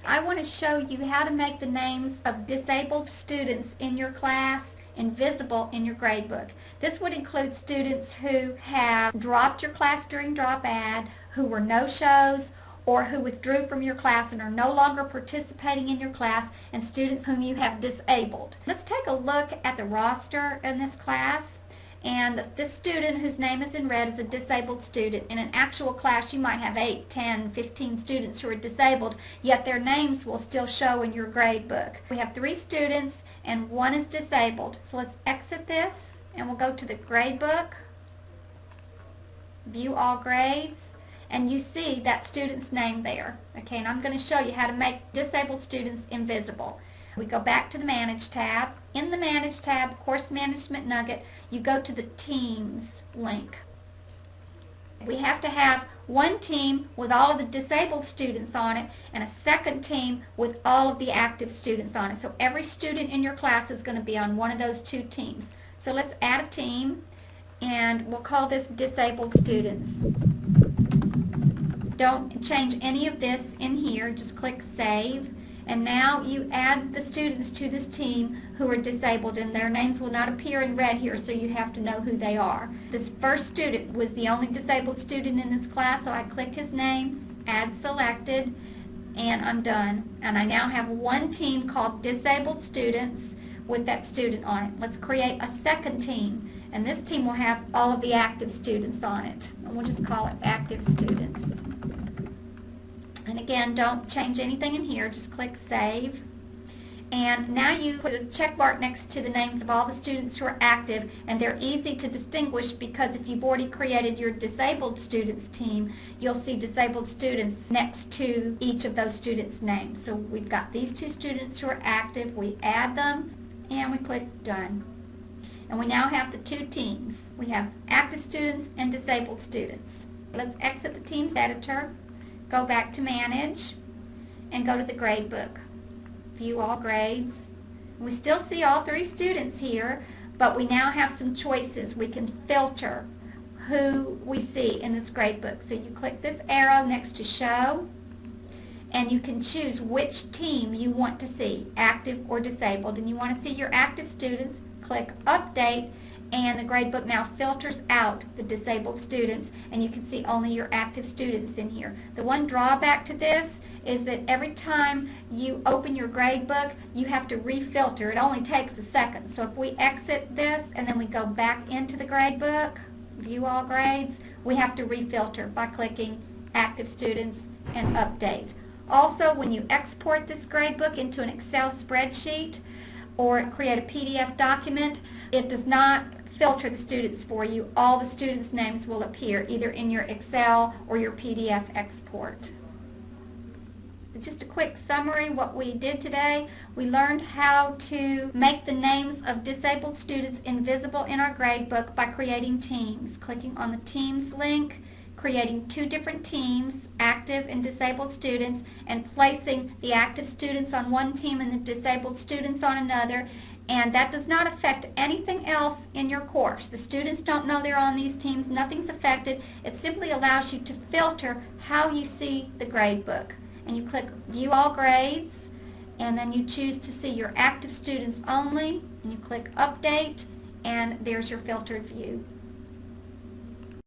I want to show you how to make the names of disabled students in your class invisible in your gradebook. This would include students who have dropped your class during drop add, who were no-shows, or who withdrew from your class and are no longer participating in your class, and students whom you have disabled. Let's take a look at the roster in this class. And this student whose name is in red is a disabled student. In an actual class, you might have 8, 10, 15 students who are disabled, yet their names will still show in your grade book. We have 3 students and 1 is disabled. So let's exit this and we'll go to the grade book, view all grades, and you see that student's name there. Okay, and I'm going to show you how to make disabled students invisible. We go back to the Manage tab. In the Manage tab, Course Management Nugget, you go to the Teams link. We have to have one team with all of the disabled students on it and a second team with all of the active students on it. So every student in your class is going to be on one of those 2 teams. So let's add a team and we'll call this Disabled Students. Don't change any of this in here, just click Save. And now you add the students to this team who are disabled, and their names will not appear in red here, so you have to know who they are. This first student was the only disabled student in this class, so I click his name, Add Selected, and I'm done. And I now have one team called Disabled Students with that student on it. Let's create a second team, and this team will have all of the active students on it. And we'll just call it Active Students. And again, don't change anything in here, just click Save. And now you put a check mark next to the names of all the students who are active, and they're easy to distinguish because if you've already created your disabled students team, you'll see disabled students next to each of those students' names. So we've got these 2 students who are active, we add them, and we click Done. And we now have the 2 teams. We have active students and disabled students. Let's exit the Teams editor. Go back to Manage and go to the Gradebook. View all grades. We still see all 3 students here, but we now have some choices. We can filter who we see in this gradebook. So you click this arrow next to Show, and you can choose which team you want to see, active or disabled. And you want to see your active students, click Update, and the gradebook now filters out the disabled students, and you can see only your active students in here. The one drawback to this is that every time you open your gradebook, you have to refilter. It only takes a second. So if we exit this and then we go back into the gradebook, view all grades, we have to refilter by clicking Active Students and Update. Also, when you export this gradebook into an Excel spreadsheet or create a PDF document, it does not filter the students for you. All the students' names will appear either in your Excel or your PDF export. Just a quick summary what we did today. We learned how to make the names of disabled students invisible in our gradebook by creating teams. Clicking on the Teams link, creating 2 different teams, active and disabled students, and placing the active students on one team and the disabled students on another. And that does not affect anything else in your course. The students don't know they're on these teams. Nothing's affected. It simply allows you to filter how you see the gradebook. And you click View All Grades, and then you choose to see your active students only, and you click Update, and there's your filtered view.